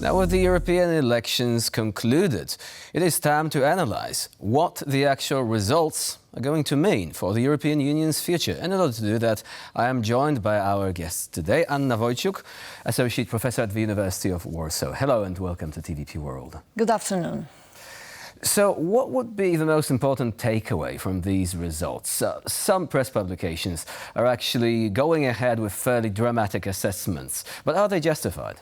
Now, with the European elections concluded, it is time to analyze what the actual results are going to mean for the European Union's future. And in order to do that, I am joined by our guest today, Wojciuk, Associate Professor at the University of Warsaw. Hello and welcome to TVP World. Good afternoon. So what would be the most important takeaway from these results? Some press publications are actually going ahead with fairly dramatic assessments, but are they justified?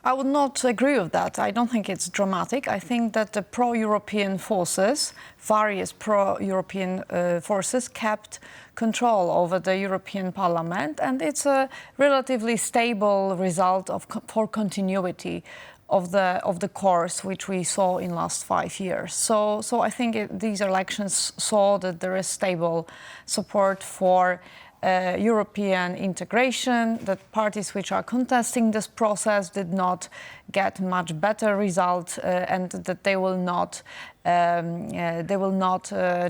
I would not agree with that. I don't think it's dramatic. I think that the pro-European forces, various pro-European forces, kept control over the European Parliament, and it's a relatively stable result for continuity of the course which we saw in last 5 years. So I think these elections saw that there is stable support for European integration, that parties which are contesting this process did not get much better result, and that they will not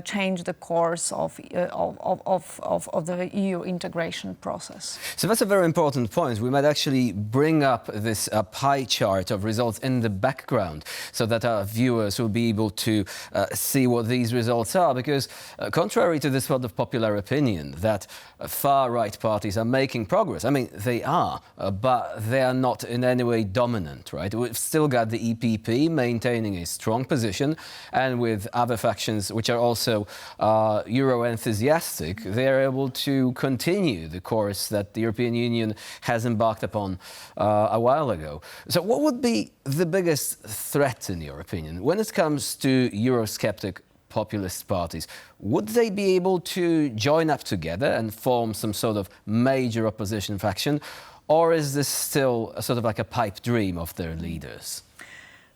change the course of the EU integration process. So that's a very important point. We might actually bring up this pie chart of results in the background so that our viewers will be able to see what these results are, because contrary to this sort of popular opinion that far-right parties are making progress, I mean, they are, but they are not in any way dominant, right? We've still got the EPP maintaining a strong position, and with other factions which are also Euro-enthusiastic, they're able to continue the course that the European Union has embarked upon a while ago. So what would be the biggest threat, in your opinion, when it comes to Eurosceptic populist parties? Would they be able to join up together and form some sort of major opposition faction? Or is this still a sort of like a pipe dream of their leaders?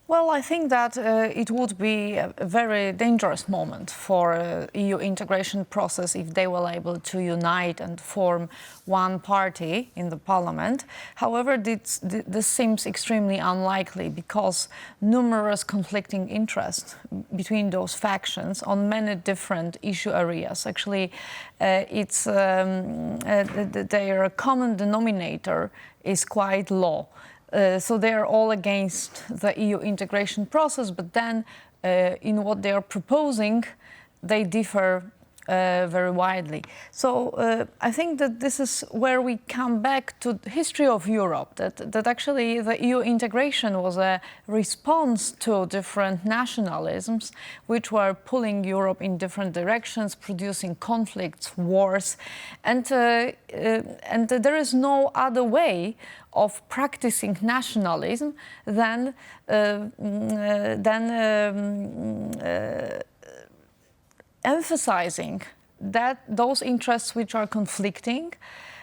Well, I think that it would be a very dangerous moment for EU integration process if they were able to unite and form one party in the parliament. However, this seems extremely unlikely because numerous conflicting interests between those factions on many different issue areas. Actually, their common denominator is quite low. So they are all against the EU integration process, but then in what they are proposing, they differ very widely. So I think that this is where we come back to the history of Europe, that actually the EU integration was a response to different nationalisms which were pulling Europe in different directions, producing conflicts, wars, and there is no other way of practicing nationalism than emphasizing that those interests which are conflicting,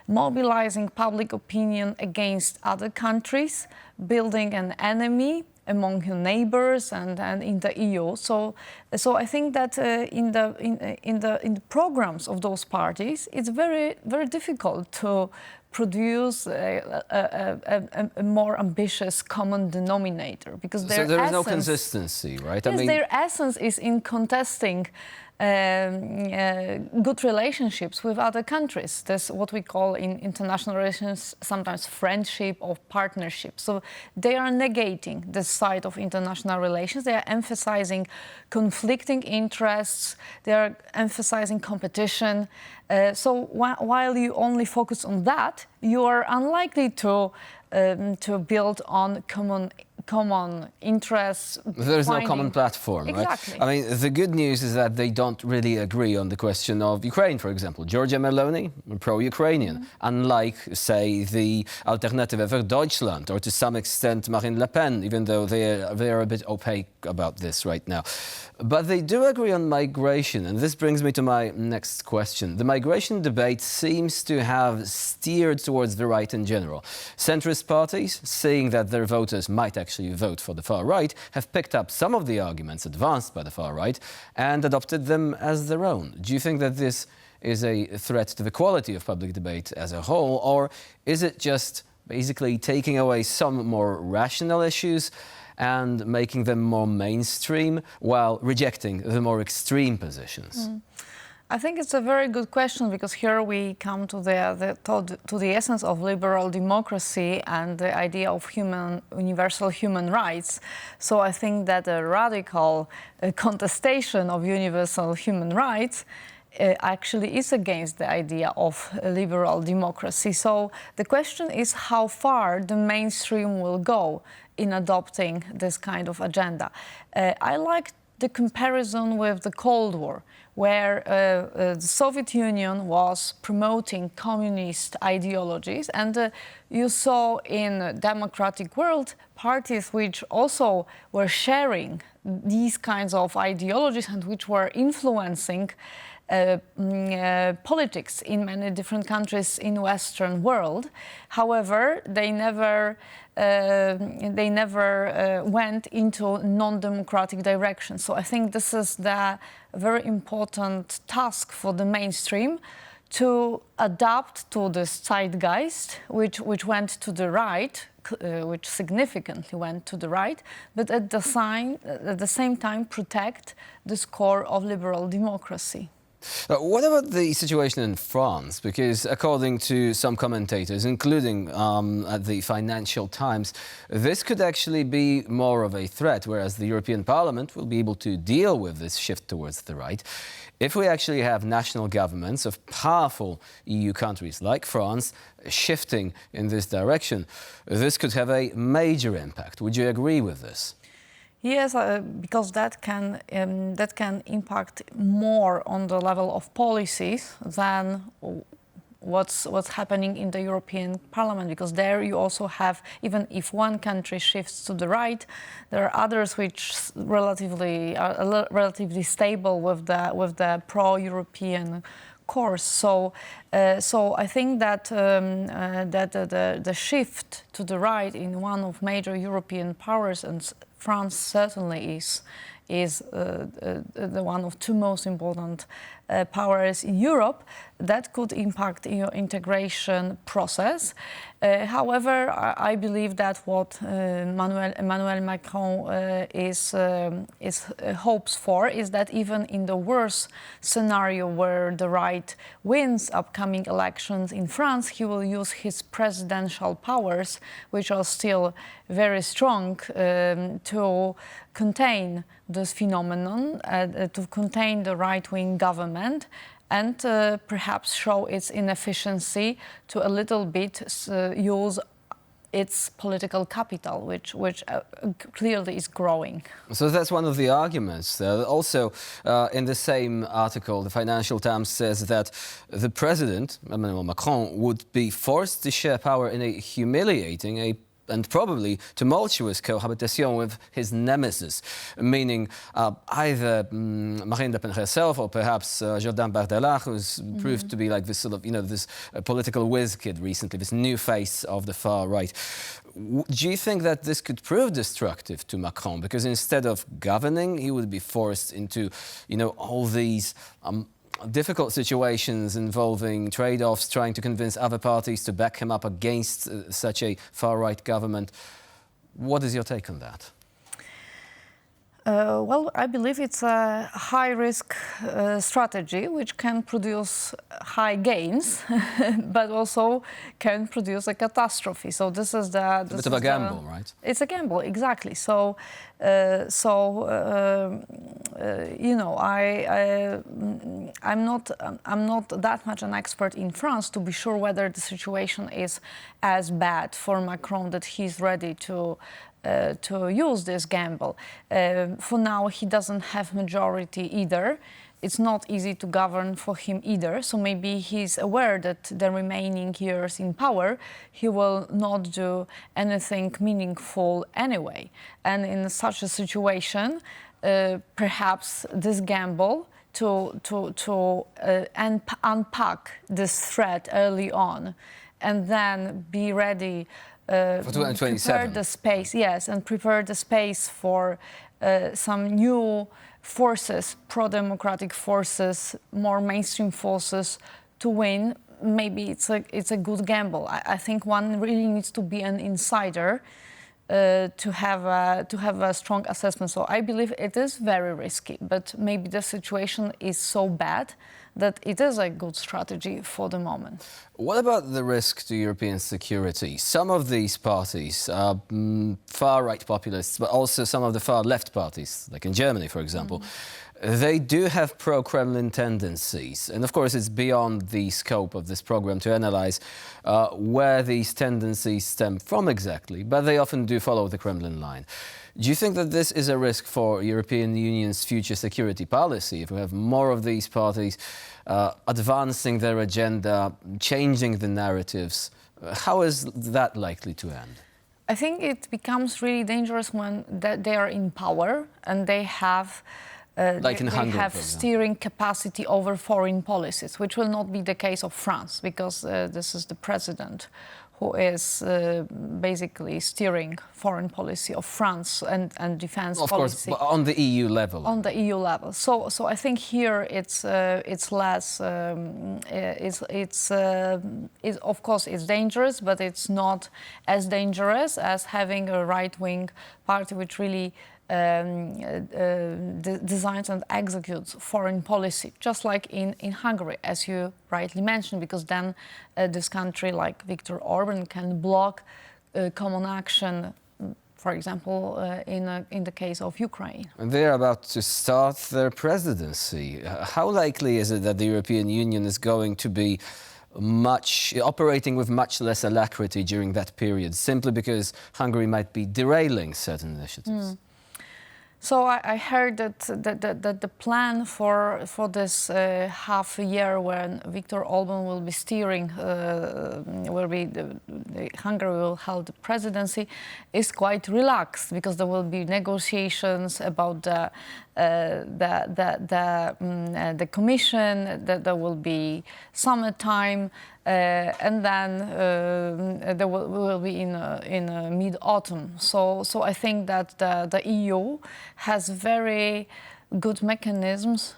mobilizing public opinion against other countries, building an enemy among your neighbors and in the EU. So I think that in the programs of those parties, it's very, very difficult to produce a more ambitious common denominator, because so there is no consistency, right? Yes, their essence is in contesting good relationships with other countries. That's what we call in international relations sometimes friendship or partnership. So they are negating this side of international relations. They are emphasizing conflicting interests. They are emphasizing competition. So while you only focus on that, you are unlikely to build on common interests. There is no common platform, exactly. Right? I mean, the good news is that they don't really agree on the question of Ukraine, for example. Giorgia Meloni, pro-Ukrainian, unlike, say, the Alternative für Deutschland, or to some extent Marine Le Pen, even though they are a bit opaque about this right now. But they do agree on migration, and this brings me to my next question. The migration debate seems to have steered towards the right in general. Centrist parties, seeing that their voters might actually vote for the far right, have picked up some of the arguments advanced by the far right and adopted them as their own. Do you think that this is a threat to the quality of public debate as a whole, or is it just basically taking away some more rational issues and making them more mainstream while rejecting the more extreme positions? I think it's a very good question, because here we come to the essence of liberal democracy and the idea of universal human rights. So I think that a radical contestation of universal human rights actually is against the idea of liberal democracy. So the question is how far the mainstream will go in adopting this kind of agenda. I like the comparison with the Cold War, where the Soviet Union was promoting communist ideologies, and you saw in the democratic world parties which also were sharing these kinds of ideologies and which were influencing politics in many different countries in the Western world. However, they never went into non-democratic direction. So I think this is the very important task for the mainstream, to adapt to this zeitgeist, which went to the right, which significantly went to the right, but at the same time protect this core of liberal democracy. What about the situation in France? Because according to some commentators, including at the Financial Times, this could actually be more of a threat, whereas the European Parliament will be able to deal with this shift towards the right. If we actually have national governments of powerful EU countries like France shifting in this direction, this could have a major impact. Would you agree with this? Yes, because that can impact more on the level of policies than what's happening in the European Parliament. Because there you also have, even if one country shifts to the right, there are others which are relatively stable with the pro-European course. So I think that the shift to the right in one of major European powers, and France certainly is the one of two most important powers in Europe, that could impact your integration process. However, I believe that what Emmanuel Macron hopes for is that even in the worst scenario where the right wins upcoming elections in France, he will use his presidential powers, which are still very strong, to contain this phenomenon, to contain the right-wing government, and perhaps show its inefficiency, to a little bit use its political capital, which clearly is growing. So that's one of the arguments. Also, in the same article, the Financial Times says that the president, Emmanuel Macron, would be forced to share power in a humiliating, and probably tumultuous cohabitation with his nemesis, meaning either Marine Le Pen herself or perhaps Jordan Bardella, who's proved to be like this sort of, this political whiz kid recently, this new face of the far right. Do you think that this could prove destructive to Macron? Because instead of governing, he would be forced into, all these difficult situations involving trade-offs, trying to convince other parties to back him up against such a far-right government. What is your take on that? Well, I believe it's a high-risk strategy which can produce high gains, but also can produce a catastrophe. So this is a bit of a gamble, right? It's a gamble, exactly. So, I'm not that much an expert in France to be sure whether the situation is as bad for Macron that he's ready to use this gamble. For now, he doesn't have majority either. It's not easy to govern for him either. So maybe he's aware that the remaining years in power, he will not do anything meaningful anyway. And in such a situation, perhaps this gamble to unpack this threat early on, and then be ready for 2027. Prepare the space, yes, and prepare the space for some new forces, pro-democratic forces, more mainstream forces to win. Maybe it's a good gamble. I think one really needs to be an insider to have a strong assessment. So I believe it is very risky, but maybe the situation is so bad that it is a good strategy for the moment. What about the risk to European security? Some of these parties are far-right populists, but also some of the far-left parties, like in Germany, for example, they do have pro-Kremlin tendencies. And of course, it's beyond the scope of this program to analyze where these tendencies stem from exactly, but they often do follow the Kremlin line. Do you think that this is a risk for European Union's future security policy, if we have more of these parties advancing their agenda, changing the narratives? How is that likely to end? I think it becomes really dangerous when they are in power and they have like in Hungary, have steering capacity over foreign policies, which will not be the case of France, because this is the president who is basically steering foreign policy of France and defense policy. Of course, on the EU level. On the EU level. So I think here it's less. Of course it's dangerous, but it's not as dangerous as having a right-wing party which really designs and executes foreign policy, just like in Hungary, as you rightly mentioned, because then this country, like Viktor Orban, can block common action, for example, in the case of Ukraine. And they're about to start their presidency. How likely is it that the European Union is going to be operating with much less alacrity during that period, simply because Hungary might be derailing certain initiatives? So I heard that the plan for this half a year when Viktor Orban will be steering, Hungary will hold the presidency, is quite relaxed, because there will be negotiations about the commission, that there will be summertime, and then there will be in mid-autumn. So I think that the EU has very good mechanisms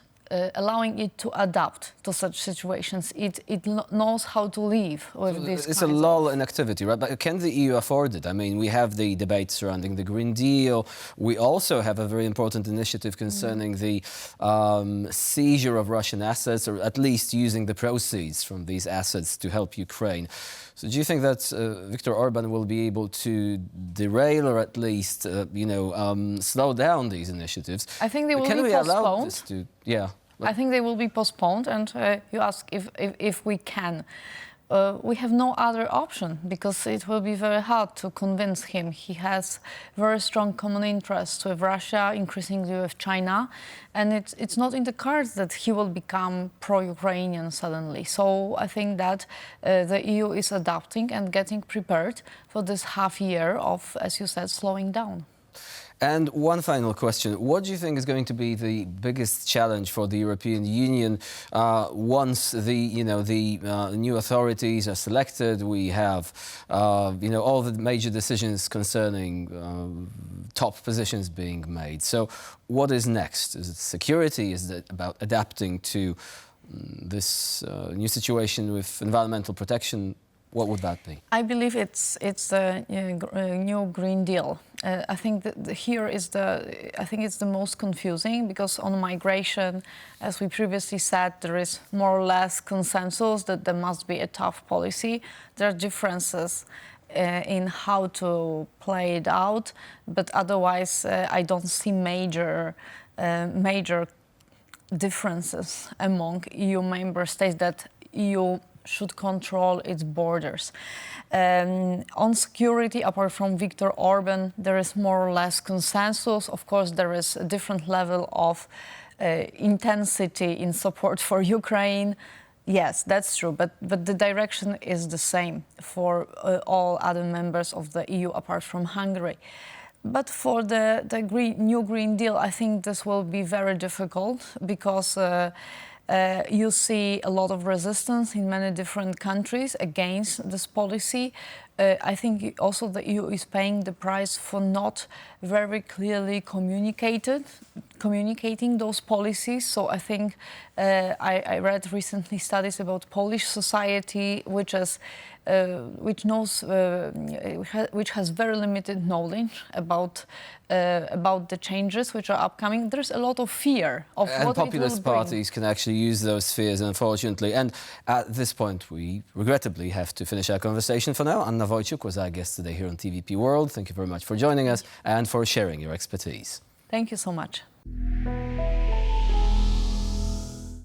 allowing it to adapt to such situations. It knows how to live with this. It's a lull in activity, right? But can the EU afford it? I mean, we have the debate surrounding the Green Deal. We also have a very important initiative concerning the seizure of Russian assets, or at least using the proceeds from these assets to help Ukraine. So do you think that Viktor Orban will be able to derail, or at least, slow down these initiatives? I think they will Can be we postponed. allow this to, I think they will be postponed, and you ask if we can. We have no other option, because it will be very hard to convince him. He has very strong common interests with Russia, increasingly with China, and it's not in the cards that he will become pro-Ukrainian suddenly. So I think that the EU is adapting and getting prepared for this half year of, as you said, slowing down. And one final question. What do you think is going to be the biggest challenge for the European Union once the new authorities are selected? We have, all the major decisions concerning top positions being made. So what is next? Is it security? Is it about adapting to this new situation with environmental protection? What would that be? I believe it's the new Green Deal. I think that it's the most confusing, because on migration, as we previously said, there is more or less consensus that there must be a tough policy. There are differences in how to play it out, but otherwise I don't see major differences among EU member states that EU should control its borders. On security, apart from Viktor Orban, there is more or less consensus. Of course, there is a different level of intensity in support for Ukraine. Yes, that's true, but the direction is the same for all other members of the EU apart from Hungary. But for the new Green Deal, I think this will be very difficult, because you see a lot of resistance in many different countries against this policy. I think also the EU is paying the price for not very clearly communicating those policies. So I think I read recently studies about Polish society, which is which knows, which has very limited knowledge about the changes which are upcoming. There's a lot of fear of and what populist it will bring. parties can actually use those fears, unfortunately. And at this point, we regrettably have to finish our conversation for now. Anna Wojciuk was our guest today here on TVP World. Thank you very much for joining us and for sharing your expertise. Thank you so much.